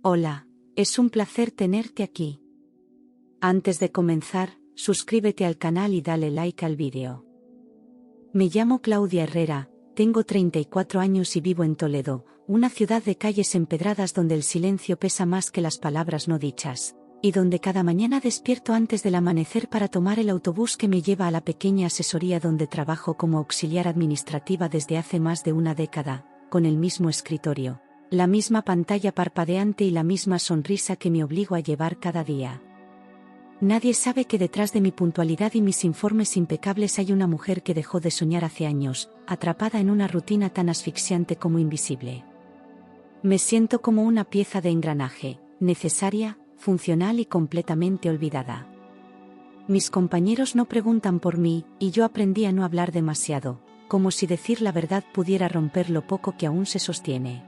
Hola, es un placer tenerte aquí. Antes de comenzar, suscríbete al canal y dale like al vídeo. Me llamo Claudia Herrera, tengo 34 años y vivo en Toledo, una ciudad de calles empedradas donde el silencio pesa más que las palabras no dichas, y donde cada mañana despierto antes del amanecer para tomar el autobús que me lleva a la pequeña asesoría donde trabajo como auxiliar administrativa desde hace más de una década, con el mismo escritorio, la misma pantalla parpadeante y la misma sonrisa que me obligo a llevar cada día. Nadie sabe que detrás de mi puntualidad y mis informes impecables hay una mujer que dejó de soñar hace años, atrapada en una rutina tan asfixiante como invisible. Me siento como una pieza de engranaje, necesaria, funcional y completamente olvidada. Mis compañeros no preguntan por mí, y yo aprendí a no hablar demasiado, como si decir la verdad pudiera romper lo poco que aún se sostiene.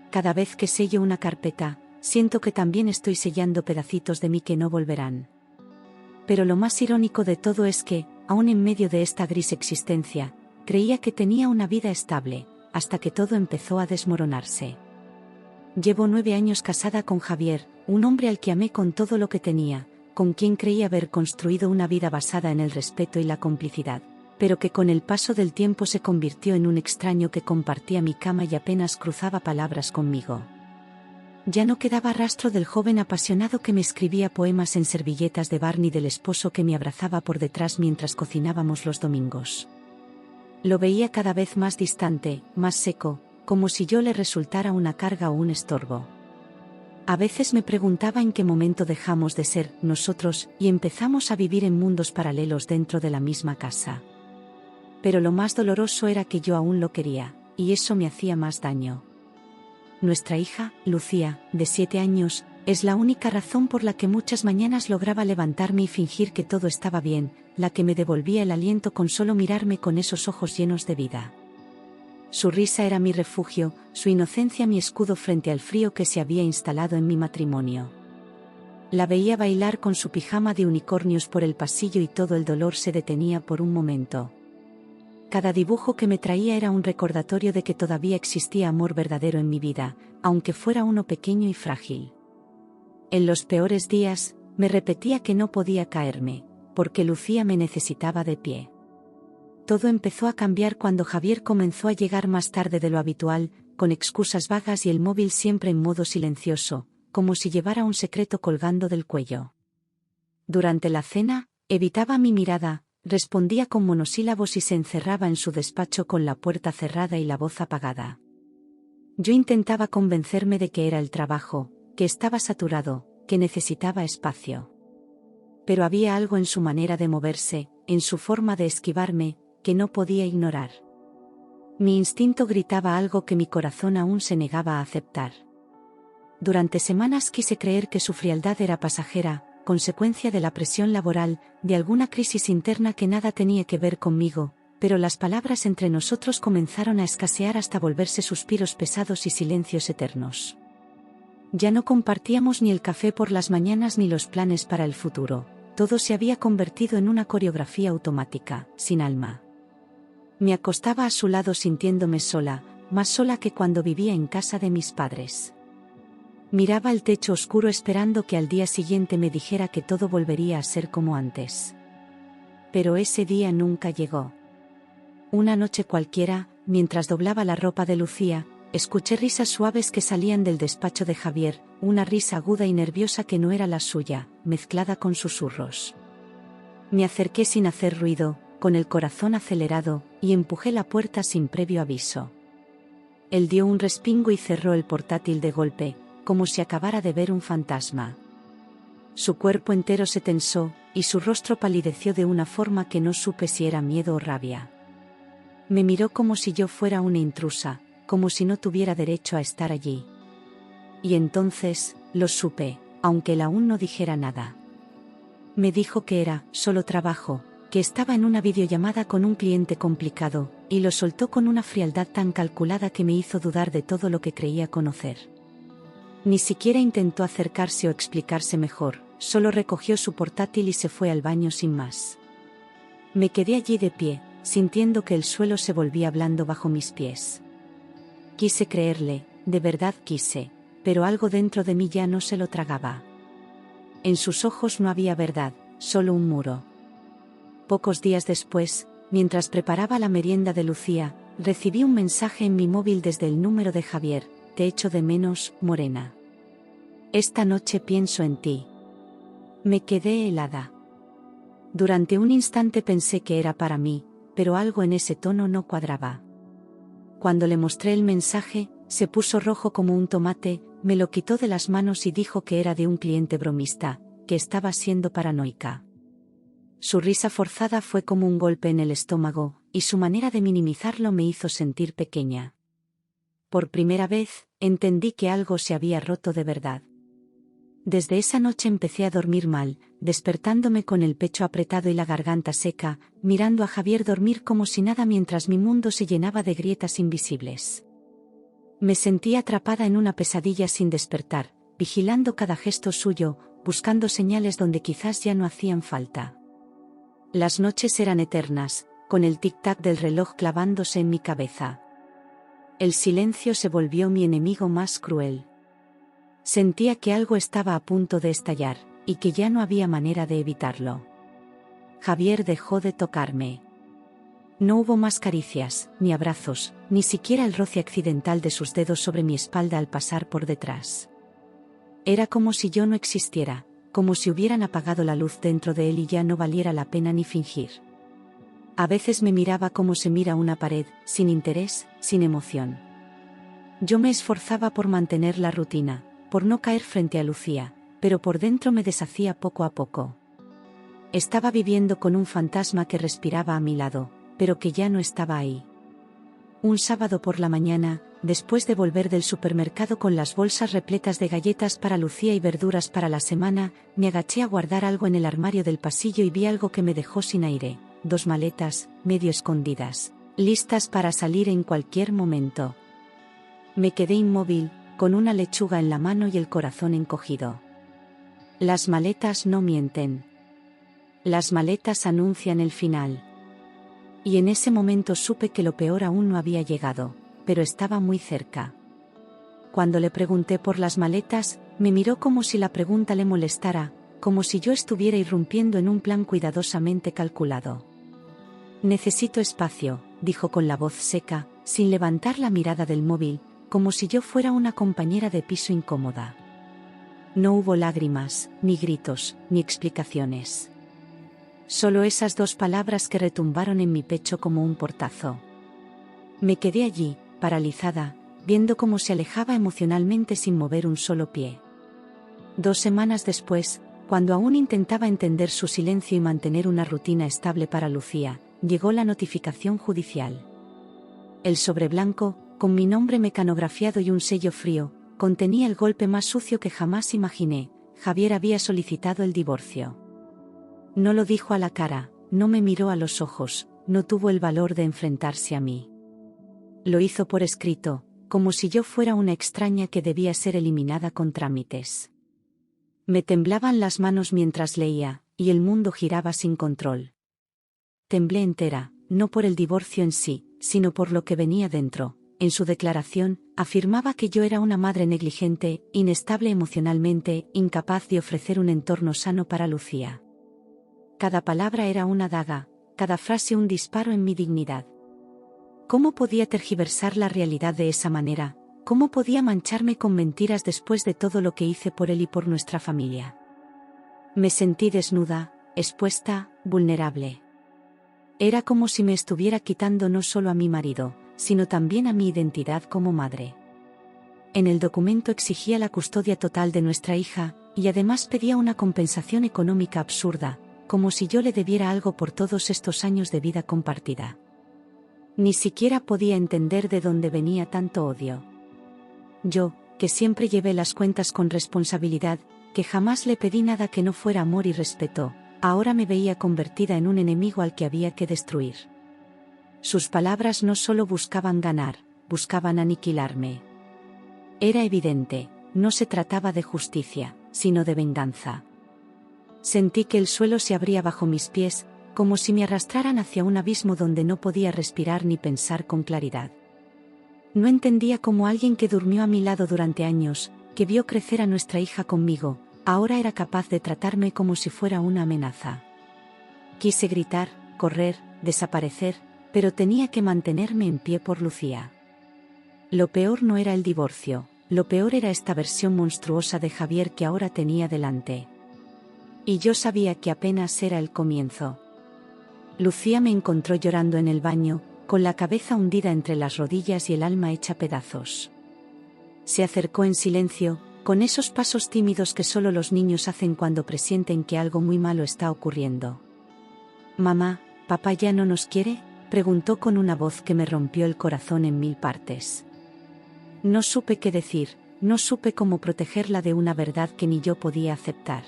Cada vez que sello una carpeta, siento que también estoy sellando pedacitos de mí que no volverán. Pero lo más irónico de todo es que, aún en medio de esta gris existencia, creía que tenía una vida estable, hasta que todo empezó a desmoronarse. Llevo 9 años casada con Javier, un hombre al que amé con todo lo que tenía, con quien creí haber construido una vida basada en el respeto y la complicidad, pero que con el paso del tiempo se convirtió en un extraño que compartía mi cama y apenas cruzaba palabras conmigo. Ya no quedaba rastro del joven apasionado que me escribía poemas en servilletas de bar ni del esposo que me abrazaba por detrás mientras cocinábamos los domingos. Lo veía cada vez más distante, más seco, como si yo le resultara una carga o un estorbo. A veces me preguntaba en qué momento dejamos de ser nosotros y empezamos a vivir en mundos paralelos dentro de la misma casa. Pero lo más doloroso era que yo aún lo quería, y eso me hacía más daño. Nuestra hija, Lucía, de 7 años, es la única razón por la que muchas mañanas lograba levantarme y fingir que todo estaba bien, la que me devolvía el aliento con solo mirarme con esos ojos llenos de vida. Su risa era mi refugio, su inocencia mi escudo frente al frío que se había instalado en mi matrimonio. La veía bailar con su pijama de unicornios por el pasillo y todo el dolor se detenía por un momento. Cada dibujo que me traía era un recordatorio de que todavía existía amor verdadero en mi vida, aunque fuera uno pequeño y frágil. En los peores días, me repetía que no podía caerme, porque Lucía me necesitaba de pie. Todo empezó a cambiar cuando Javier comenzó a llegar más tarde de lo habitual, con excusas vagas y el móvil siempre en modo silencioso, como si llevara un secreto colgando del cuello. Durante la cena, evitaba mi mirada, respondía con monosílabos y se encerraba en su despacho con la puerta cerrada y la voz apagada. Yo intentaba convencerme de que era el trabajo, que estaba saturado, que necesitaba espacio. Pero había algo en su manera de moverse, en su forma de esquivarme, que no podía ignorar. Mi instinto gritaba algo que mi corazón aún se negaba a aceptar. Durante semanas quise creer que su frialdad era pasajera, consecuencia de la presión laboral, de alguna crisis interna que nada tenía que ver conmigo, pero las palabras entre nosotros comenzaron a escasear hasta volverse suspiros pesados y silencios eternos. Ya no compartíamos ni el café por las mañanas ni los planes para el futuro, todo se había convertido en una coreografía automática, sin alma. Me acostaba a su lado sintiéndome sola, más sola que cuando vivía en casa de mis padres. Miraba el techo oscuro esperando que al día siguiente me dijera que todo volvería a ser como antes. Pero ese día nunca llegó. Una noche cualquiera, mientras doblaba la ropa de Lucía, escuché risas suaves que salían del despacho de Javier, una risa aguda y nerviosa que no era la suya, mezclada con susurros. Me acerqué sin hacer ruido, con el corazón acelerado, y empujé la puerta sin previo aviso. Él dio un respingo y cerró el portátil de golpe, como si acabara de ver un fantasma. Su cuerpo entero se tensó, y su rostro palideció de una forma que no supe si era miedo o rabia. Me miró como si yo fuera una intrusa, como si no tuviera derecho a estar allí. Y entonces, lo supe, aunque él aún no dijera nada. Me dijo que era solo trabajo, que estaba en una videollamada con un cliente complicado, y lo soltó con una frialdad tan calculada que me hizo dudar de todo lo que creía conocer. Ni siquiera intentó acercarse o explicarse mejor, solo recogió su portátil y se fue al baño sin más. Me quedé allí de pie, sintiendo que el suelo se volvía blando bajo mis pies. Quise creerle, de verdad quise, pero algo dentro de mí ya no se lo tragaba. En sus ojos no había verdad, solo un muro. Pocos días después, mientras preparaba la merienda de Lucía, recibí un mensaje en mi móvil desde el número de Javier: te echo de menos, Morena. Esta noche pienso en ti. Me quedé helada. Durante un instante pensé que era para mí, pero algo en ese tono no cuadraba. Cuando le mostré el mensaje, se puso rojo como un tomate, me lo quitó de las manos y dijo que era de un cliente bromista, que estaba siendo paranoica. Su risa forzada fue como un golpe en el estómago, y su manera de minimizarlo me hizo sentir pequeña. Por primera vez, entendí que algo se había roto de verdad. Desde esa noche empecé a dormir mal, despertándome con el pecho apretado y la garganta seca, mirando a Javier dormir como si nada mientras mi mundo se llenaba de grietas invisibles. Me sentí atrapada en una pesadilla sin despertar, vigilando cada gesto suyo, buscando señales donde quizás ya no hacían falta. Las noches eran eternas, con el tic-tac del reloj clavándose en mi cabeza. El silencio se volvió mi enemigo más cruel. Sentía que algo estaba a punto de estallar, y que ya no había manera de evitarlo. Javier dejó de tocarme. No hubo más caricias, ni abrazos, ni siquiera el roce accidental de sus dedos sobre mi espalda al pasar por detrás. Era como si yo no existiera, como si hubieran apagado la luz dentro de él y ya no valiera la pena ni fingir. A veces me miraba como se mira una pared, sin interés, sin emoción. Yo me esforzaba por mantener la rutina, por no caer frente a Lucía, pero por dentro me deshacía poco a poco. Estaba viviendo con un fantasma que respiraba a mi lado, pero que ya no estaba ahí. Un sábado por la mañana, después de volver del supermercado con las bolsas repletas de galletas para Lucía y verduras para la semana, me agaché a guardar algo en el armario del pasillo y vi algo que me dejó sin aire: 2 maletas, medio escondidas, listas para salir en cualquier momento. Me quedé inmóvil, con una lechuga en la mano y el corazón encogido. Las maletas no mienten. Las maletas anuncian el final. Y en ese momento supe que lo peor aún no había llegado, pero estaba muy cerca. Cuando le pregunté por las maletas, me miró como si la pregunta le molestara, como si yo estuviera irrumpiendo en un plan cuidadosamente calculado. Necesito espacio, dijo con la voz seca, sin levantar la mirada del móvil, como si yo fuera una compañera de piso incómoda. No hubo lágrimas, ni gritos, ni explicaciones. Solo esas 2 palabras que retumbaron en mi pecho como un portazo. Me quedé allí, paralizada, viendo cómo se alejaba emocionalmente sin mover un solo pie. 2 semanas después, cuando aún intentaba entender su silencio y mantener una rutina estable para Lucía, llegó la notificación judicial. El sobre blanco, con mi nombre mecanografiado y un sello frío, contenía el golpe más sucio que jamás imaginé: Javier había solicitado el divorcio. No lo dijo a la cara, no me miró a los ojos, no tuvo el valor de enfrentarse a mí. Lo hizo por escrito, como si yo fuera una extraña que debía ser eliminada con trámites. Me temblaban las manos mientras leía, y el mundo giraba sin control. Temblé entera, no por el divorcio en sí, sino por lo que venía dentro. En su declaración, afirmaba que yo era una madre negligente, inestable emocionalmente, incapaz de ofrecer un entorno sano para Lucía. Cada palabra era una daga, cada frase un disparo en mi dignidad. ¿Cómo podía tergiversar la realidad de esa manera? ¿Cómo podía mancharme con mentiras después de todo lo que hice por él y por nuestra familia? Me sentí desnuda, expuesta, vulnerable. Era como si me estuviera quitando no solo a mi marido, sino también a mi identidad como madre. En el documento exigía la custodia total de nuestra hija, y además pedía una compensación económica absurda, como si yo le debiera algo por todos estos años de vida compartida. Ni siquiera podía entender de dónde venía tanto odio. Yo, que siempre llevé las cuentas con responsabilidad, que jamás le pedí nada que no fuera amor y respeto, ahora me veía convertida en un enemigo al que había que destruir. Sus palabras no solo buscaban ganar, buscaban aniquilarme. Era evidente, no se trataba de justicia, sino de venganza. Sentí que el suelo se abría bajo mis pies, como si me arrastraran hacia un abismo donde no podía respirar ni pensar con claridad. No entendía cómo alguien que durmió a mi lado durante años, que vio crecer a nuestra hija conmigo, ahora era capaz de tratarme como si fuera una amenaza. Quise gritar, correr, desaparecer, pero tenía que mantenerme en pie por Lucía. Lo peor no era el divorcio, lo peor era esta versión monstruosa de Javier que ahora tenía delante. Y yo sabía que apenas era el comienzo. Lucía me encontró llorando en el baño, con la cabeza hundida entre las rodillas y el alma hecha pedazos. Se acercó en silencio, con esos pasos tímidos que solo los niños hacen cuando presienten que algo muy malo está ocurriendo. «Mamá, ¿papá ya no nos quiere?», preguntó con una voz que me rompió el corazón en mil partes. No supe qué decir, no supe cómo protegerla de una verdad que ni yo podía aceptar.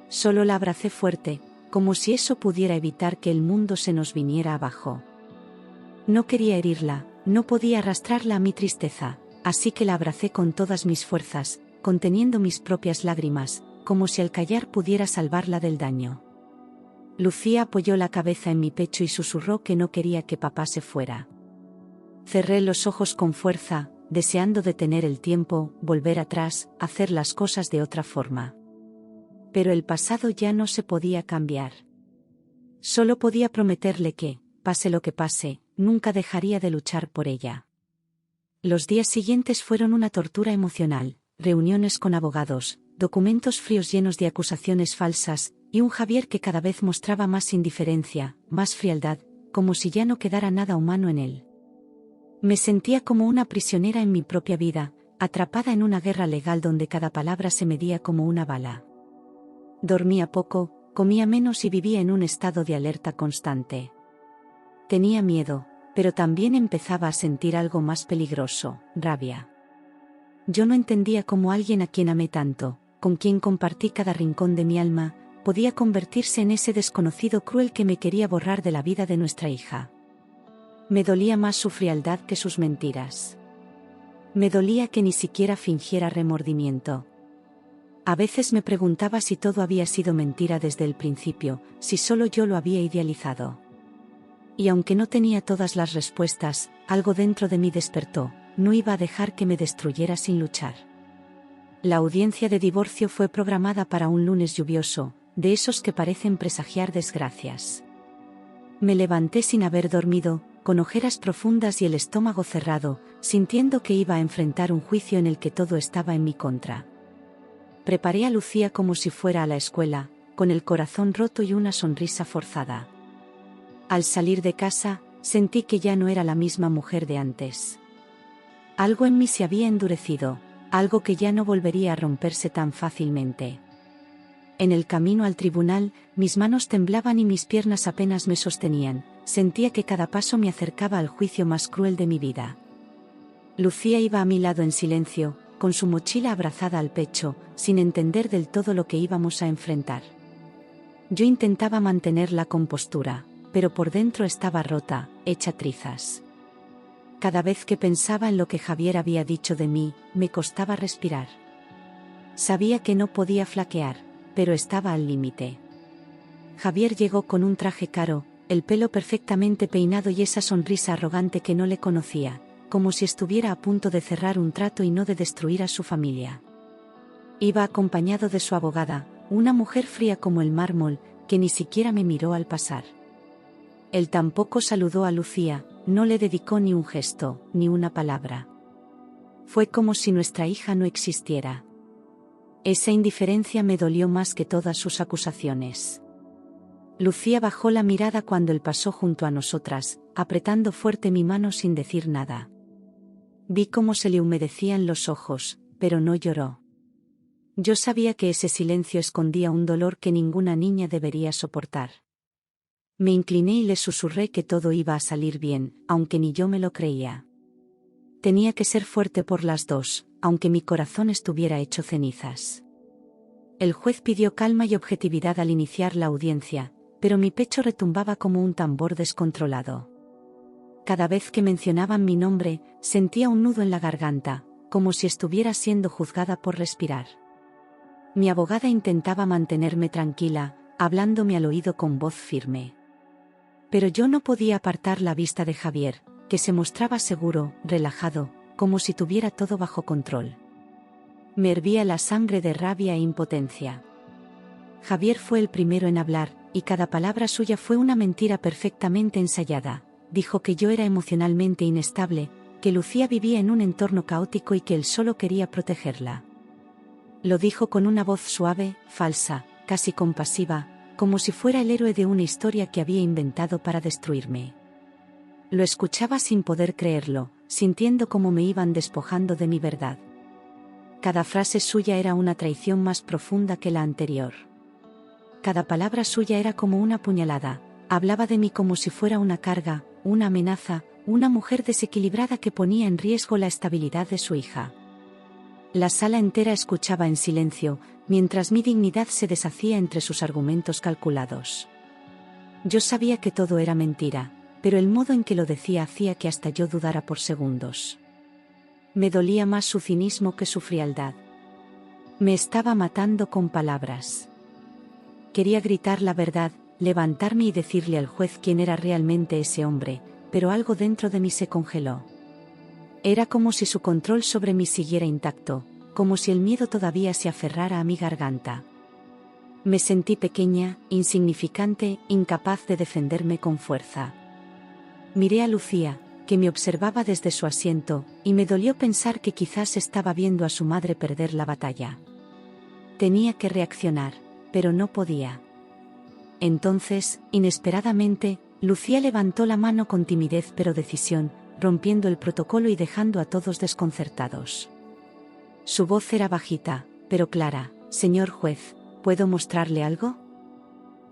Solo la abracé fuerte, como si eso pudiera evitar que el mundo se nos viniera abajo. No quería herirla, no podía arrastrarla a mi tristeza, así que la abracé con todas mis fuerzas, conteniendo mis propias lágrimas, como si al callar pudiera salvarla del daño. Lucía apoyó la cabeza en mi pecho y susurró que no quería que papá se fuera. Cerré los ojos con fuerza, deseando detener el tiempo, volver atrás, hacer las cosas de otra forma. Pero el pasado ya no se podía cambiar. Solo podía prometerle que, pase lo que pase, nunca dejaría de luchar por ella. Los días siguientes fueron una tortura emocional, reuniones con abogados, documentos fríos llenos de acusaciones falsas, y un Javier que cada vez mostraba más indiferencia, más frialdad, como si ya no quedara nada humano en él. Me sentía como una prisionera en mi propia vida, atrapada en una guerra legal donde cada palabra se medía como una bala. Dormía poco, comía menos y vivía en un estado de alerta constante. Tenía miedo, pero también empezaba a sentir algo más peligroso, rabia. Yo no entendía cómo alguien a quien amé tanto, con quien compartí cada rincón de mi alma, podía convertirse en ese desconocido cruel que me quería borrar de la vida de nuestra hija. Me dolía más su frialdad que sus mentiras. Me dolía que ni siquiera fingiera remordimiento. A veces me preguntaba si todo había sido mentira desde el principio, si solo yo lo había idealizado. Y aunque no tenía todas las respuestas, algo dentro de mí despertó, no iba a dejar que me destruyera sin luchar. La audiencia de divorcio fue programada para un lunes lluvioso, de esos que parecen presagiar desgracias. Me levanté sin haber dormido, con ojeras profundas y el estómago cerrado, sintiendo que iba a enfrentar un juicio en el que todo estaba en mi contra. Preparé a Lucía como si fuera a la escuela, con el corazón roto y una sonrisa forzada. Al salir de casa, sentí que ya no era la misma mujer de antes. Algo en mí se había endurecido, algo que ya no volvería a romperse tan fácilmente. En el camino al tribunal, mis manos temblaban y mis piernas apenas me sostenían, sentía que cada paso me acercaba al juicio más cruel de mi vida. Lucía iba a mi lado en silencio, con su mochila abrazada al pecho, sin entender del todo lo que íbamos a enfrentar. Yo intentaba mantener la compostura, pero por dentro estaba rota, hecha trizas. Cada vez que pensaba en lo que Javier había dicho de mí, me costaba respirar. Sabía que no podía flaquear, pero estaba al límite. Javier llegó con un traje caro, el pelo perfectamente peinado y esa sonrisa arrogante que no le conocía, como si estuviera a punto de cerrar un trato y no de destruir a su familia. Iba acompañado de su abogada, una mujer fría como el mármol, que ni siquiera me miró al pasar. Él tampoco saludó a Lucía, no le dedicó ni un gesto, ni una palabra. Fue como si nuestra hija no existiera. Esa indiferencia me dolió más que todas sus acusaciones. Lucía bajó la mirada cuando él pasó junto a nosotras, apretando fuerte mi mano sin decir nada. Vi cómo se le humedecían los ojos, pero no lloró. Yo sabía que ese silencio escondía un dolor que ninguna niña debería soportar. Me incliné y le susurré que todo iba a salir bien, aunque ni yo me lo creía. Tenía que ser fuerte por las dos, aunque mi corazón estuviera hecho cenizas. El juez pidió calma y objetividad al iniciar la audiencia, pero mi pecho retumbaba como un tambor descontrolado. Cada vez que mencionaban mi nombre, sentía un nudo en la garganta, como si estuviera siendo juzgada por respirar. Mi abogada intentaba mantenerme tranquila, hablándome al oído con voz firme. Pero yo no podía apartar la vista de Javier, que se mostraba seguro, relajado, como si tuviera todo bajo control. Me hervía la sangre de rabia e impotencia. Javier fue el primero en hablar, y cada palabra suya fue una mentira perfectamente ensayada. Dijo que yo era emocionalmente inestable, que Lucía vivía en un entorno caótico y que él solo quería protegerla. Lo dijo con una voz suave, falsa, casi compasiva, como si fuera el héroe de una historia que había inventado para destruirme. Lo escuchaba sin poder creerlo, sintiendo cómo me iban despojando de mi verdad. Cada frase suya era una traición más profunda que la anterior. Cada palabra suya era como una puñalada, hablaba de mí como si fuera una carga, una amenaza, una mujer desequilibrada que ponía en riesgo la estabilidad de su hija. La sala entera escuchaba en silencio, mientras mi dignidad se deshacía entre sus argumentos calculados. Yo sabía que todo era mentira, pero el modo en que lo decía hacía que hasta yo dudara por segundos. Me dolía más su cinismo que su frialdad. Me estaba matando con palabras. Quería gritar la verdad, levantarme y decirle al juez quién era realmente ese hombre, pero algo dentro de mí se congeló. Era como si su control sobre mí siguiera intacto, como si el miedo todavía se aferrara a mi garganta. Me sentí pequeña, insignificante, incapaz de defenderme con fuerza. Miré a Lucía, que me observaba desde su asiento, y me dolió pensar que quizás estaba viendo a su madre perder la batalla. Tenía que reaccionar, pero no podía. Entonces, inesperadamente, Lucía levantó la mano con timidez pero decisión, rompiendo el protocolo y dejando a todos desconcertados. Su voz era bajita, pero clara. «Señor juez, ¿puedo mostrarle algo?»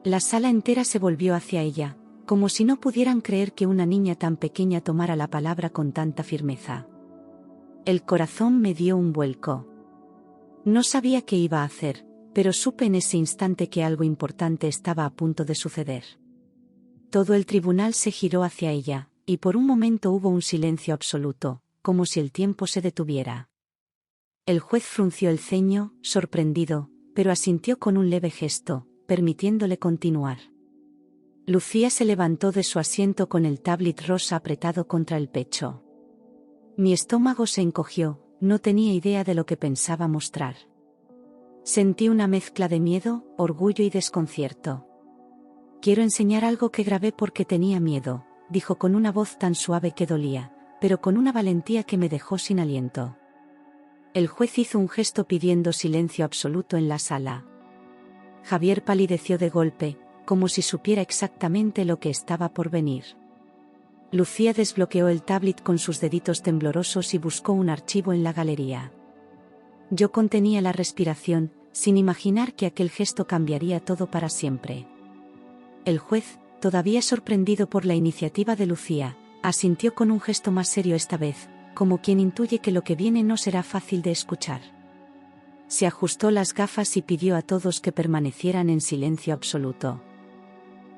La sala entera se volvió hacia ella, como si no pudieran creer que una niña tan pequeña tomara la palabra con tanta firmeza. El corazón me dio un vuelco. No sabía qué iba a hacer, pero supe en ese instante que algo importante estaba a punto de suceder. Todo el tribunal se giró hacia ella, y por un momento hubo un silencio absoluto, como si el tiempo se detuviera. El juez frunció el ceño, sorprendido, pero asintió con un leve gesto, permitiéndole continuar. Lucía se levantó de su asiento con el tablet rosa apretado contra el pecho. Mi estómago se encogió, no tenía idea de lo que pensaba mostrar. Sentí una mezcla de miedo, orgullo y desconcierto. «Quiero enseñar algo que grabé porque tenía miedo», dijo con una voz tan suave que dolía, pero con una valentía que me dejó sin aliento. El juez hizo un gesto pidiendo silencio absoluto en la sala. Javier palideció de golpe, como si supiera exactamente lo que estaba por venir. Lucía desbloqueó el tablet con sus deditos temblorosos y buscó un archivo en la galería. Yo contenía la respiración, sin imaginar que aquel gesto cambiaría todo para siempre. El juez, todavía sorprendido por la iniciativa de Lucía, asintió con un gesto más serio esta vez, como quien intuye que lo que viene no será fácil de escuchar. Se ajustó las gafas y pidió a todos que permanecieran en silencio absoluto.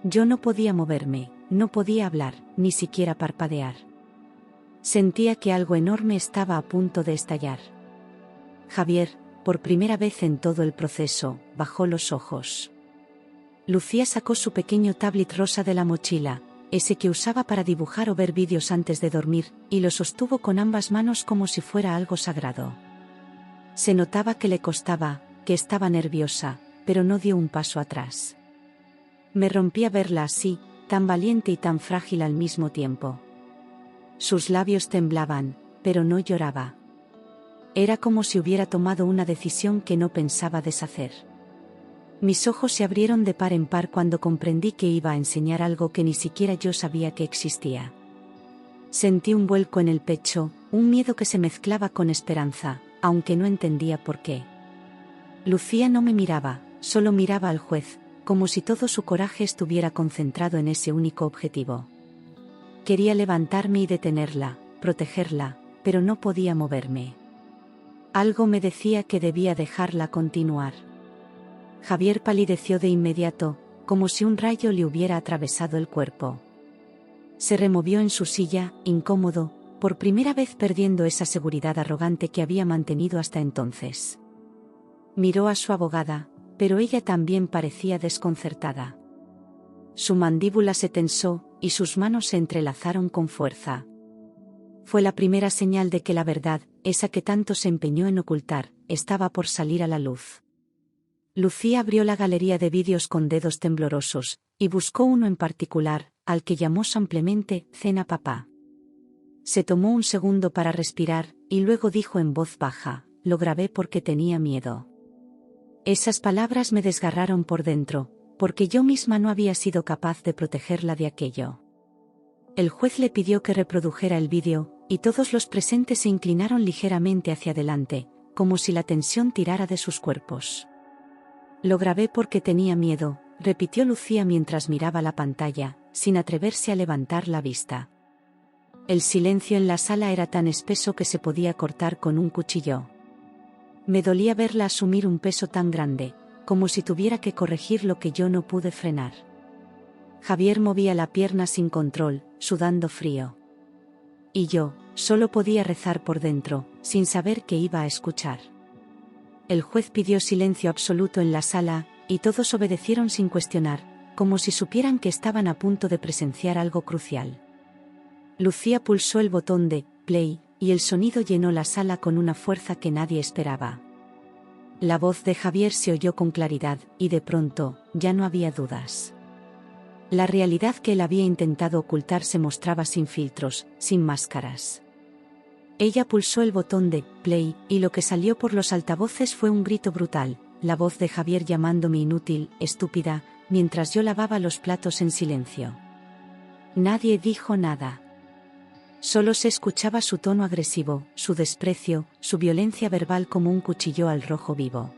Yo no podía moverme, no podía hablar, ni siquiera parpadear. Sentía que algo enorme estaba a punto de estallar. Javier, por primera vez en todo el proceso, bajó los ojos. Lucía sacó su pequeño tablet rosa de la mochila, ese que usaba para dibujar o ver vídeos antes de dormir, y lo sostuvo con ambas manos como si fuera algo sagrado. Se notaba que le costaba, que estaba nerviosa, pero no dio un paso atrás. Me rompía verla así, tan valiente y tan frágil al mismo tiempo. Sus labios temblaban, pero no lloraba. Era como si hubiera tomado una decisión que no pensaba deshacer. Mis ojos se abrieron de par en par cuando comprendí que iba a enseñar algo que ni siquiera yo sabía que existía. Sentí un vuelco en el pecho, un miedo que se mezclaba con esperanza, aunque no entendía por qué. Lucía no me miraba, solo miraba al juez, como si todo su coraje estuviera concentrado en ese único objetivo. Quería levantarme y detenerla, protegerla, pero no podía moverme. Algo me decía que debía dejarla continuar. Javier palideció de inmediato, como si un rayo le hubiera atravesado el cuerpo. Se removió en su silla, incómodo, por primera vez perdiendo esa seguridad arrogante que había mantenido hasta entonces. Miró a su abogada, pero ella también parecía desconcertada. Su mandíbula se tensó, y sus manos se entrelazaron con fuerza. Fue la primera señal de que la verdad, esa que tanto se empeñó en ocultar, estaba por salir a la luz. Lucía abrió la galería de vídeos con dedos temblorosos, y buscó uno en particular, al que llamó simplemente «Cena papá». Se tomó un segundo para respirar, y luego dijo en voz baja: «Lo grabé porque tenía miedo». Esas palabras me desgarraron por dentro, porque yo misma no había sido capaz de protegerla de aquello. El juez le pidió que reprodujera el vídeo, y todos los presentes se inclinaron ligeramente hacia adelante, como si la tensión tirara de sus cuerpos. «Lo grabé porque tenía miedo», repitió Lucía mientras miraba la pantalla, sin atreverse a levantar la vista. El silencio en la sala era tan espeso que se podía cortar con un cuchillo. Me dolía verla asumir un peso tan grande, como si tuviera que corregir lo que yo no pude frenar. Javier movía la pierna sin control, sudando frío. Y yo, solo podía rezar por dentro, sin saber qué iba a escuchar. El juez pidió silencio absoluto en la sala, y todos obedecieron sin cuestionar, como si supieran que estaban a punto de presenciar algo crucial. Lucía pulsó el botón de «play», y el sonido llenó la sala con una fuerza que nadie esperaba. La voz de Javier se oyó con claridad, y de pronto, ya no había dudas. La realidad que él había intentado ocultar se mostraba sin filtros, sin máscaras. Ella pulsó el botón de «play», y lo que salió por los altavoces fue un grito brutal, la voz de Javier llamándome inútil, estúpida, mientras yo lavaba los platos en silencio. Nadie dijo nada. Solo se escuchaba su tono agresivo, su desprecio, su violencia verbal como un cuchillo al rojo vivo.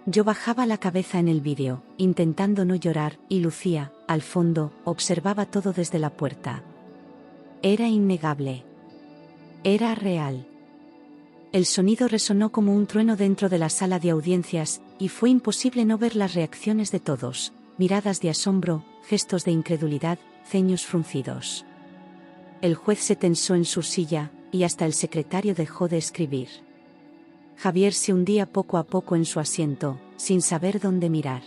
Yo bajaba la cabeza en el vídeo, intentando no llorar, y Lucía, al fondo, observaba todo desde la puerta. Era innegable. Era real. El sonido resonó como un trueno dentro de la sala de audiencias, y fue imposible no ver las reacciones de todos, miradas de asombro, gestos de incredulidad, ceños fruncidos. El juez se tensó en su silla, y hasta el secretario dejó de escribir. Javier se hundía poco a poco en su asiento, sin saber dónde mirar.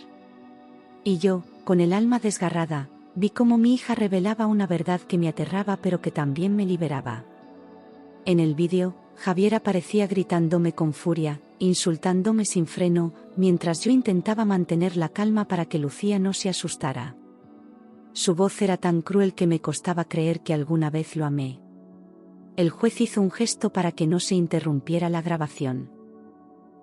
Y yo, con el alma desgarrada, vi cómo mi hija revelaba una verdad que me aterraba pero que también me liberaba. En el vídeo, Javier aparecía gritándome con furia, insultándome sin freno, mientras yo intentaba mantener la calma para que Lucía no se asustara. Su voz era tan cruel que me costaba creer que alguna vez lo amé. El juez hizo un gesto para que no se interrumpiera la grabación.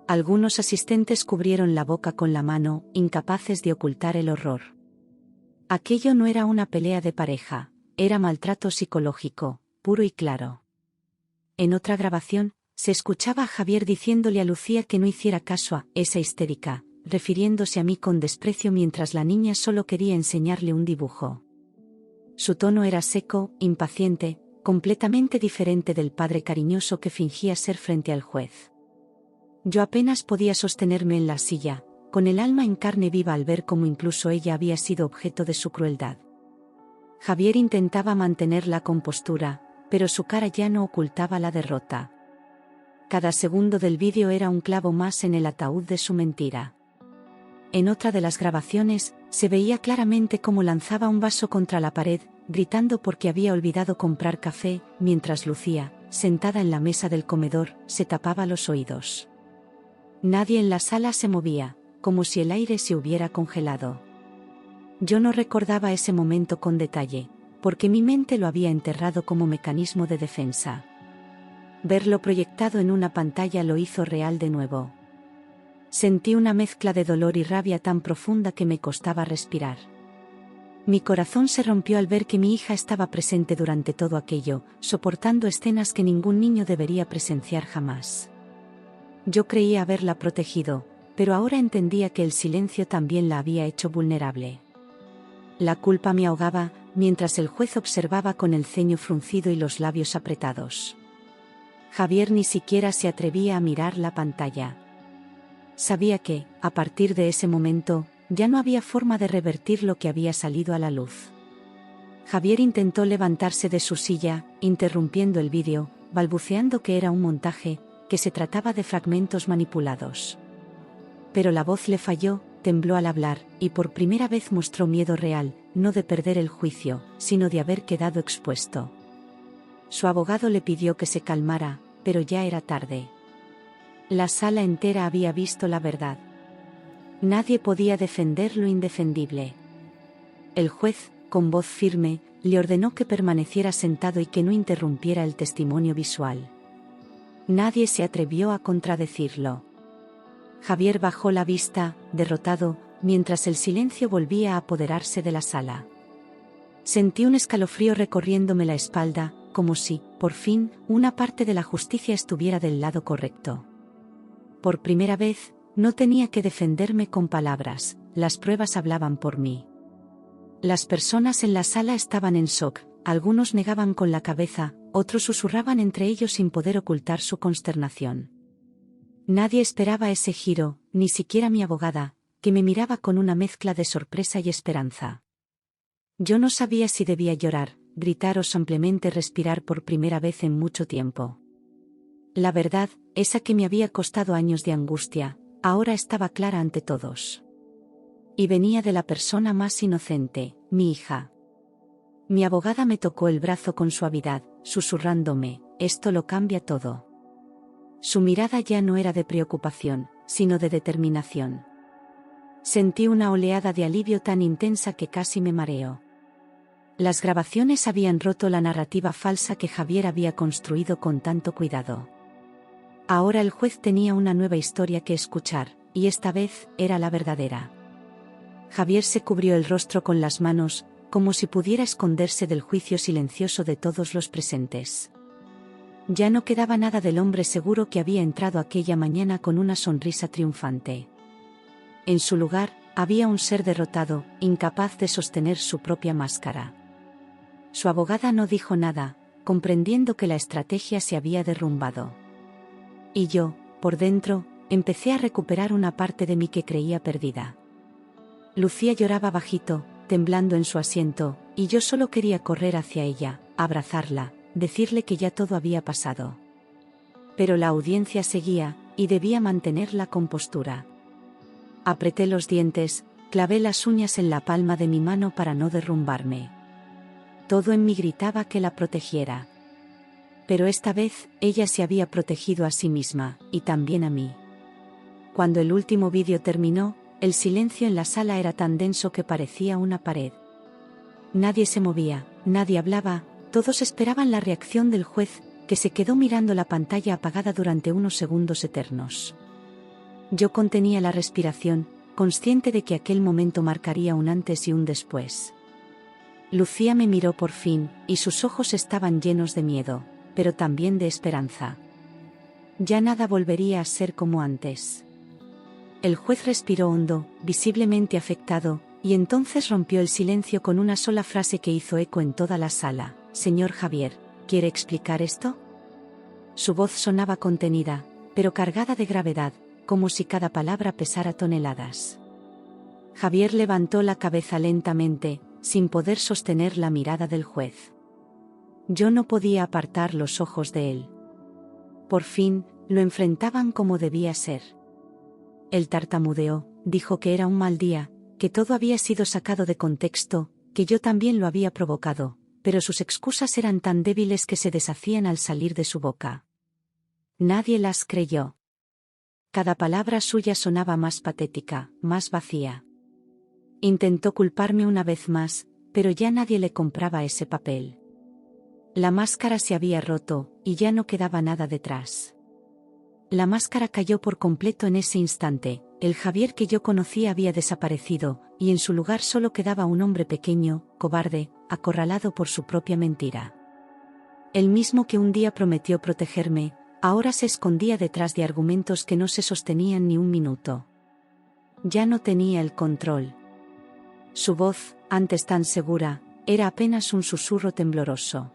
Algunos asistentes cubrieron la boca con la mano, incapaces de ocultar el horror. Aquello no era una pelea de pareja, era maltrato psicológico, puro y claro. En otra grabación, se escuchaba a Javier diciéndole a Lucía que no hiciera caso a esa histérica, refiriéndose a mí con desprecio mientras la niña solo quería enseñarle un dibujo. Su tono era seco, impaciente, completamente diferente del padre cariñoso que fingía ser frente al juez. Yo apenas podía sostenerme en la silla, con el alma en carne viva al ver cómo incluso ella había sido objeto de su crueldad. Javier intentaba mantener la compostura, pero su cara ya no ocultaba la derrota. Cada segundo del vídeo era un clavo más en el ataúd de su mentira. En otra de las grabaciones, se veía claramente cómo lanzaba un vaso contra la pared, gritando porque había olvidado comprar café, mientras Lucía, sentada en la mesa del comedor, se tapaba los oídos. Nadie en la sala se movía, como si el aire se hubiera congelado. Yo no recordaba ese momento con detalle, porque mi mente lo había enterrado como mecanismo de defensa. Verlo proyectado en una pantalla lo hizo real de nuevo. Sentí una mezcla de dolor y rabia tan profunda que me costaba respirar. Mi corazón se rompió al ver que mi hija estaba presente durante todo aquello, soportando escenas que ningún niño debería presenciar jamás. Yo creía haberla protegido, pero ahora entendía que el silencio también la había hecho vulnerable. La culpa me ahogaba, mientras el juez observaba con el ceño fruncido y los labios apretados. Javier ni siquiera se atrevía a mirar la pantalla. Sabía que, a partir de ese momento, ya no había forma de revertir lo que había salido a la luz. Javier intentó levantarse de su silla, interrumpiendo el vídeo, balbuceando que era un montaje, que se trataba de fragmentos manipulados. Pero la voz le falló, tembló al hablar, y por primera vez mostró miedo real, no de perder el juicio, sino de haber quedado expuesto. Su abogado le pidió que se calmara, pero ya era tarde. La sala entera había visto la verdad. Nadie podía defender lo indefendible. El juez, con voz firme, le ordenó que permaneciera sentado y que no interrumpiera el testimonio visual. Nadie se atrevió a contradecirlo. Javier bajó la vista, derrotado, mientras el silencio volvía a apoderarse de la sala. Sentí un escalofrío recorriéndome la espalda, como si, por fin, una parte de la justicia estuviera del lado correcto. Por primera vez, no tenía que defenderme con palabras, las pruebas hablaban por mí. Las personas en la sala estaban en shock, algunos negaban con la cabeza, otros susurraban entre ellos sin poder ocultar su consternación. Nadie esperaba ese giro, ni siquiera mi abogada, que me miraba con una mezcla de sorpresa y esperanza. Yo no sabía si debía llorar, gritar o simplemente respirar por primera vez en mucho tiempo. La verdad, esa que me había costado años de angustia, ahora estaba clara ante todos. Y venía de la persona más inocente, mi hija. Mi abogada me tocó el brazo con suavidad, susurrándome, esto lo cambia todo. Su mirada ya no era de preocupación, sino de determinación. Sentí una oleada de alivio tan intensa que casi me mareó. Las grabaciones habían roto la narrativa falsa que Javier había construido con tanto cuidado. Ahora el juez tenía una nueva historia que escuchar, y esta vez era la verdadera. Javier se cubrió el rostro con las manos, como si pudiera esconderse del juicio silencioso de todos los presentes. Ya no quedaba nada del hombre seguro que había entrado aquella mañana con una sonrisa triunfante. En su lugar, había un ser derrotado, incapaz de sostener su propia máscara. Su abogada no dijo nada, comprendiendo que la estrategia se había derrumbado. Y yo, por dentro, empecé a recuperar una parte de mí que creía perdida. Lucía lloraba bajito, temblando en su asiento, y yo solo quería correr hacia ella, abrazarla, decirle que ya todo había pasado. Pero la audiencia seguía, y debía mantener la compostura. Apreté los dientes, clavé las uñas en la palma de mi mano para no derrumbarme. Todo en mí gritaba que la protegiera. Pero esta vez, ella se había protegido a sí misma, y también a mí. Cuando el último vídeo terminó, el silencio en la sala era tan denso que parecía una pared. Nadie se movía, nadie hablaba, todos esperaban la reacción del juez, que se quedó mirando la pantalla apagada durante unos segundos eternos. Yo contenía la respiración, consciente de que aquel momento marcaría un antes y un después. Lucía me miró por fin, y sus ojos estaban llenos de miedo, pero también de esperanza. Ya nada volvería a ser como antes. El juez respiró hondo, visiblemente afectado, y entonces rompió el silencio con una sola frase que hizo eco en toda la sala. «Señor Javier, ¿quiere explicar esto?». Su voz sonaba contenida, pero cargada de gravedad, como si cada palabra pesara toneladas. Javier levantó la cabeza lentamente, sin poder sostener la mirada del juez. Yo no podía apartar los ojos de él. Por fin, lo enfrentaban como debía ser. Él tartamudeó, dijo que era un mal día, que todo había sido sacado de contexto, que yo también lo había provocado, pero sus excusas eran tan débiles que se deshacían al salir de su boca. Nadie las creyó. Cada palabra suya sonaba más patética, más vacía. Intentó culparme una vez más, pero ya nadie le compraba ese papel. La máscara se había roto, y ya no quedaba nada detrás. La máscara cayó por completo en ese instante, el Javier que yo conocía había desaparecido, y en su lugar solo quedaba un hombre pequeño, cobarde, acorralado por su propia mentira. El mismo que un día prometió protegerme, ahora se escondía detrás de argumentos que no se sostenían ni un minuto. Ya no tenía el control. Su voz, antes tan segura, era apenas un susurro tembloroso.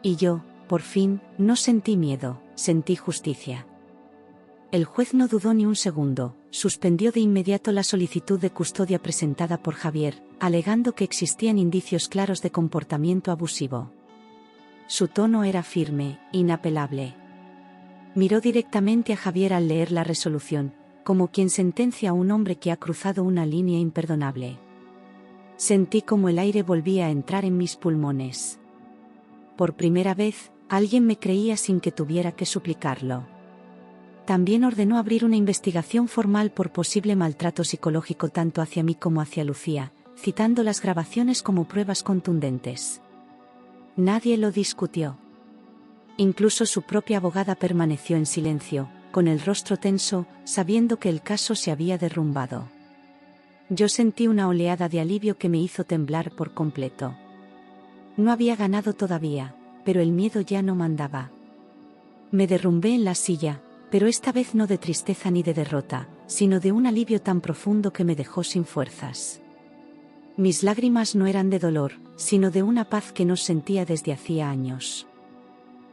Y yo, por fin, no sentí miedo, sentí justicia. El juez no dudó ni un segundo, suspendió de inmediato la solicitud de custodia presentada por Javier, alegando que existían indicios claros de comportamiento abusivo. Su tono era firme, inapelable. Miró directamente a Javier al leer la resolución, como quien sentencia a un hombre que ha cruzado una línea imperdonable. Sentí como el aire volvía a entrar en mis pulmones. Por primera vez, alguien me creía sin que tuviera que suplicarlo. También ordenó abrir una investigación formal por posible maltrato psicológico tanto hacia mí como hacia Lucía, citando las grabaciones como pruebas contundentes. Nadie lo discutió. Incluso su propia abogada permaneció en silencio, con el rostro tenso, sabiendo que el caso se había derrumbado. Yo sentí una oleada de alivio que me hizo temblar por completo. No había ganado todavía, pero el miedo ya no mandaba. Me derrumbé en la silla, pero esta vez no de tristeza ni de derrota, sino de un alivio tan profundo que me dejó sin fuerzas. Mis lágrimas no eran de dolor, sino de una paz que no sentía desde hacía años.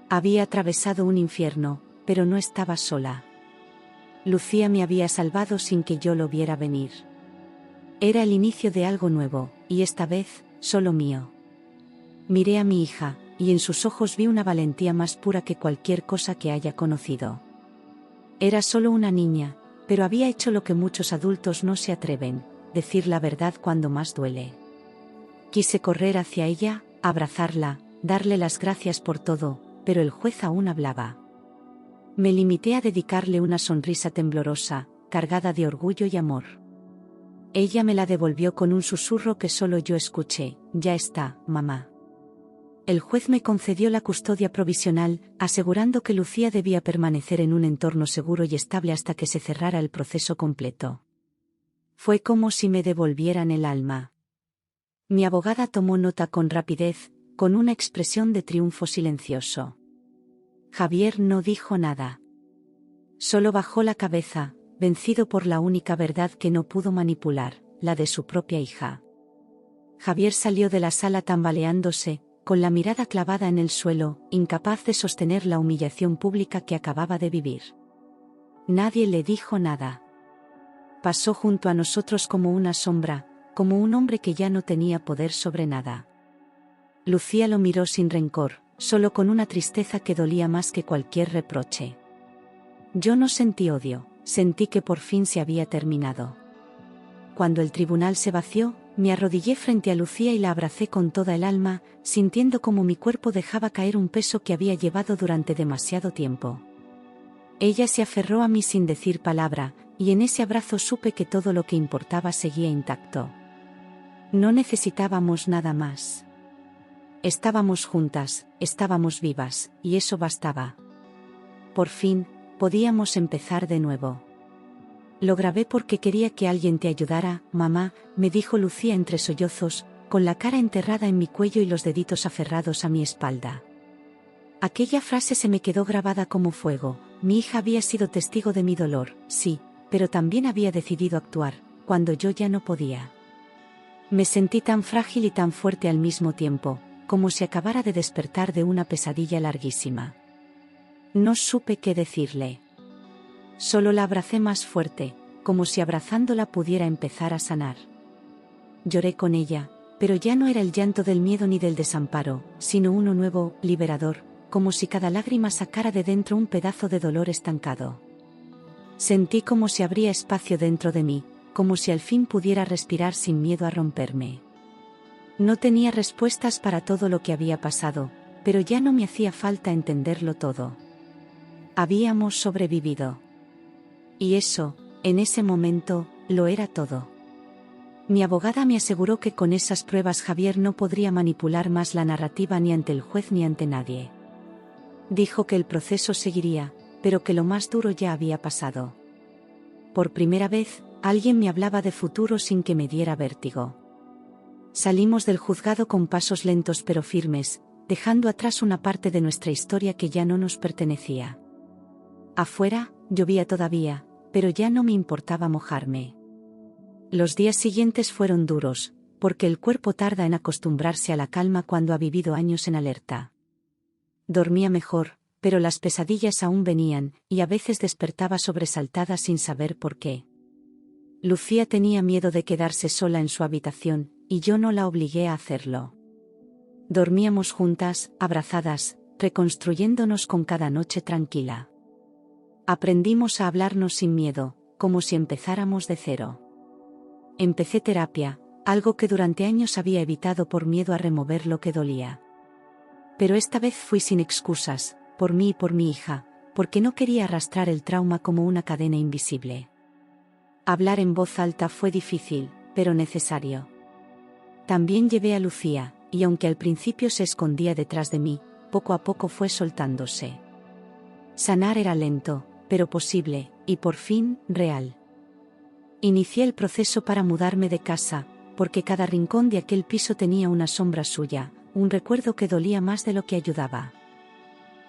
Había atravesado un infierno, pero no estaba sola. Lucía me había salvado sin que yo lo viera venir. Era el inicio de algo nuevo, y esta vez, solo mío. Miré a mi hija, y en sus ojos vi una valentía más pura que cualquier cosa que haya conocido. Era solo una niña, pero había hecho lo que muchos adultos no se atreven, decir la verdad cuando más duele. Quise correr hacia ella, abrazarla, darle las gracias por todo, pero el juez aún hablaba. Me limité a dedicarle una sonrisa temblorosa, cargada de orgullo y amor. Ella me la devolvió con un susurro que solo yo escuché: «Ya está, mamá». El juez me concedió la custodia provisional, asegurando que Lucía debía permanecer en un entorno seguro y estable hasta que se cerrara el proceso completo. Fue como si me devolvieran el alma. Mi abogada tomó nota con rapidez, con una expresión de triunfo silencioso. Javier no dijo nada. Solo bajó la cabeza, vencido por la única verdad que no pudo manipular, la de su propia hija. Javier salió de la sala tambaleándose, con la mirada clavada en el suelo, incapaz de sostener la humillación pública que acababa de vivir. Nadie le dijo nada. Pasó junto a nosotros como una sombra, como un hombre que ya no tenía poder sobre nada. Lucía lo miró sin rencor, solo con una tristeza que dolía más que cualquier reproche. Yo no sentí odio, sentí que por fin se había terminado. Cuando el tribunal se vació, me arrodillé frente a Lucía y la abracé con toda el alma, sintiendo como mi cuerpo dejaba caer un peso que había llevado durante demasiado tiempo. Ella se aferró a mí sin decir palabra, y en ese abrazo supe que todo lo que importaba seguía intacto. No necesitábamos nada más. Estábamos juntas, estábamos vivas, y eso bastaba. Por fin, podíamos empezar de nuevo. Lo grabé porque quería que alguien te ayudara, mamá, me dijo Lucía entre sollozos, con la cara enterrada en mi cuello y los deditos aferrados a mi espalda. Aquella frase se me quedó grabada como fuego. Mi hija había sido testigo de mi dolor, sí, pero también había decidido actuar, cuando yo ya no podía. Me sentí tan frágil y tan fuerte al mismo tiempo, como si acabara de despertar de una pesadilla larguísima. No supe qué decirle. Solo la abracé más fuerte, como si abrazándola pudiera empezar a sanar. Lloré con ella, pero ya no era el llanto del miedo ni del desamparo, sino uno nuevo, liberador, como si cada lágrima sacara de dentro un pedazo de dolor estancado. Sentí como si abría espacio dentro de mí, como si al fin pudiera respirar sin miedo a romperme. No tenía respuestas para todo lo que había pasado, pero ya no me hacía falta entenderlo todo. Habíamos sobrevivido. Y eso, en ese momento, lo era todo. Mi abogada me aseguró que con esas pruebas Javier no podría manipular más la narrativa ni ante el juez ni ante nadie. Dijo que el proceso seguiría, pero que lo más duro ya había pasado. Por primera vez, alguien me hablaba de futuro sin que me diera vértigo. Salimos del juzgado con pasos lentos pero firmes, dejando atrás una parte de nuestra historia que ya no nos pertenecía. Afuera, llovía todavía, pero ya no me importaba mojarme. Los días siguientes fueron duros, porque el cuerpo tarda en acostumbrarse a la calma cuando ha vivido años en alerta. Dormía mejor, pero las pesadillas aún venían, y a veces despertaba sobresaltada sin saber por qué. Lucía tenía miedo de quedarse sola en su habitación, y yo no la obligué a hacerlo. Dormíamos juntas, abrazadas, reconstruyéndonos con cada noche tranquila. Aprendimos a hablarnos sin miedo, como si empezáramos de cero. Empecé terapia, algo que durante años había evitado por miedo a remover lo que dolía. Pero esta vez fui sin excusas, por mí y por mi hija, porque no quería arrastrar el trauma como una cadena invisible. Hablar en voz alta fue difícil, pero necesario. También llevé a Lucía, y aunque al principio se escondía detrás de mí, poco a poco fue soltándose. Sanar era lento, pero posible, y por fin, real. Inicié el proceso para mudarme de casa, porque cada rincón de aquel piso tenía una sombra suya, un recuerdo que dolía más de lo que ayudaba.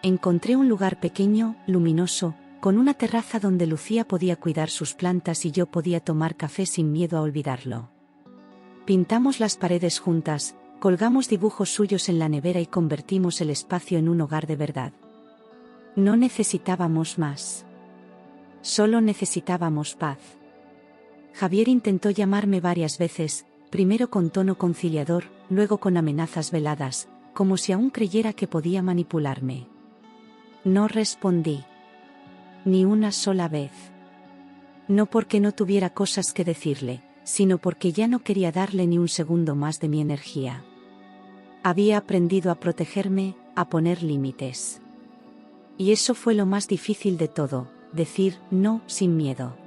Encontré un lugar pequeño, luminoso, con una terraza donde Lucía podía cuidar sus plantas y yo podía tomar café sin miedo a olvidarlo. Pintamos las paredes juntas, colgamos dibujos suyos en la nevera y convertimos el espacio en un hogar de verdad. No necesitábamos más. Solo necesitábamos paz. Javier intentó llamarme varias veces, primero con tono conciliador, luego con amenazas veladas, como si aún creyera que podía manipularme. No respondí. Ni una sola vez. No porque no tuviera cosas que decirle, sino porque ya no quería darle ni un segundo más de mi energía. Había aprendido a protegerme, a poner límites. Y eso fue lo más difícil de todo, decir no sin miedo.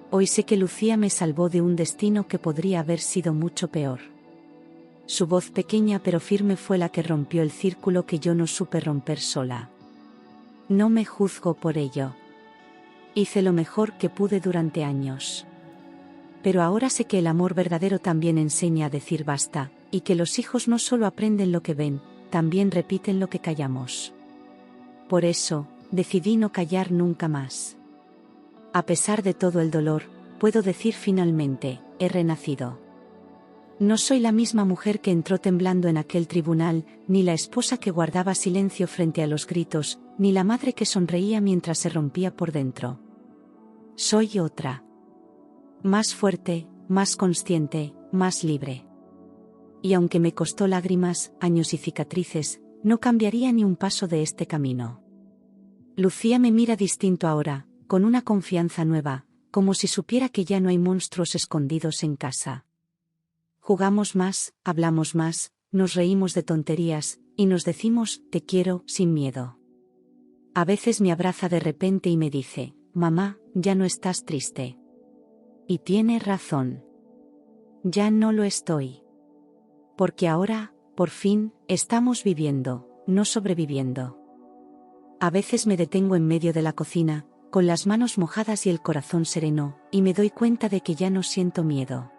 Hoy sé que Lucía me salvó de un destino que podría haber sido mucho peor. Su voz pequeña pero firme fue la que rompió el círculo que yo no supe romper sola. No me juzgo por ello. Hice lo mejor que pude durante años. Pero ahora sé que el amor verdadero también enseña a decir basta, y que los hijos no solo aprenden lo que ven, también repiten lo que callamos. Por eso, decidí no callar nunca más. A pesar de todo el dolor, puedo decir finalmente, he renacido. No soy la misma mujer que entró temblando en aquel tribunal, ni la esposa que guardaba silencio frente a los gritos, ni la madre que sonreía mientras se rompía por dentro. Soy otra. Más fuerte, más consciente, más libre. Y aunque me costó lágrimas, años y cicatrices, no cambiaría ni un paso de este camino. Lucía me mira distinto ahora, con una confianza nueva, como si supiera que ya no hay monstruos escondidos en casa. Jugamos más, hablamos más, nos reímos de tonterías, y nos decimos, te quiero, sin miedo. A veces me abraza de repente y me dice, mamá, ya no estás triste. Y tiene razón. Ya no lo estoy. Porque ahora, por fin, estamos viviendo, no sobreviviendo. A veces me detengo en medio de la cocina, con las manos mojadas y el corazón sereno, y me doy cuenta de que ya no siento miedo.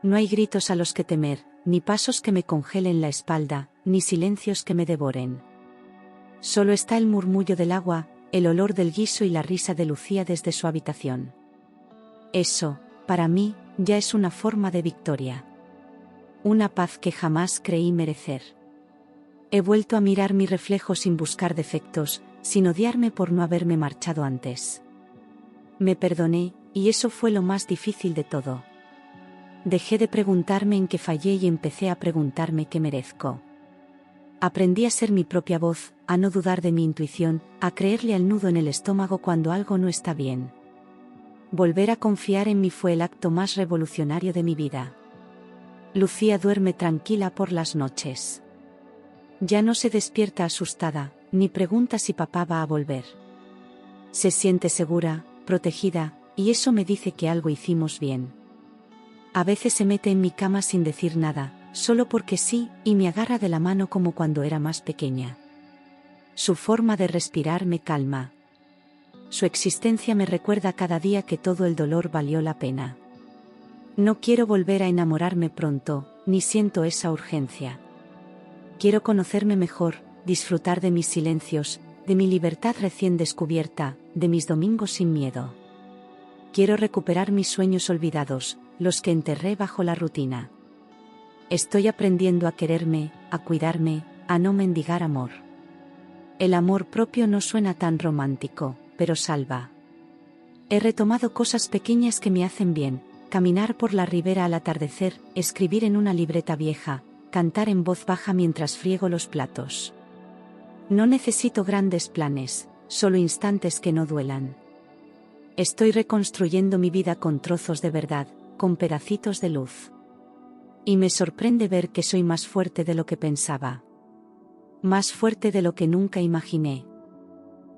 No hay gritos a los que temer, ni pasos que me congelen la espalda, ni silencios que me devoren. Solo está el murmullo del agua, el olor del guiso y la risa de Lucía desde su habitación. Eso, para mí, ya es una forma de victoria. Una paz que jamás creí merecer. He vuelto a mirar mi reflejo sin buscar defectos, sin odiarme por no haberme marchado antes. Me perdoné, y eso fue lo más difícil de todo. Dejé de preguntarme en qué fallé y empecé a preguntarme qué merezco. Aprendí a ser mi propia voz, a no dudar de mi intuición, a creerle al nudo en el estómago cuando algo no está bien. Volver a confiar en mí fue el acto más revolucionario de mi vida. Lucía duerme tranquila por las noches. Ya no se despierta asustada, ni pregunta si papá va a volver. Se siente segura, protegida, y eso me dice que algo hicimos bien. A veces se mete en mi cama sin decir nada, solo porque sí, y me agarra de la mano como cuando era más pequeña. Su forma de respirar me calma. Su existencia me recuerda cada día que todo el dolor valió la pena. No quiero volver a enamorarme pronto, ni siento esa urgencia. Quiero conocerme mejor, disfrutar de mis silencios, de mi libertad recién descubierta, de mis domingos sin miedo. Quiero recuperar mis sueños olvidados, los que enterré bajo la rutina. Estoy aprendiendo a quererme, a cuidarme, a no mendigar amor. El amor propio no suena tan romántico, pero salva. He retomado cosas pequeñas que me hacen bien, caminar por la ribera al atardecer, escribir en una libreta vieja, cantar en voz baja mientras friego los platos. No necesito grandes planes, solo instantes que no duelan. Estoy reconstruyendo mi vida con trozos de verdad, con pedacitos de luz. Y me sorprende ver que soy más fuerte de lo que pensaba. Más fuerte de lo que nunca imaginé.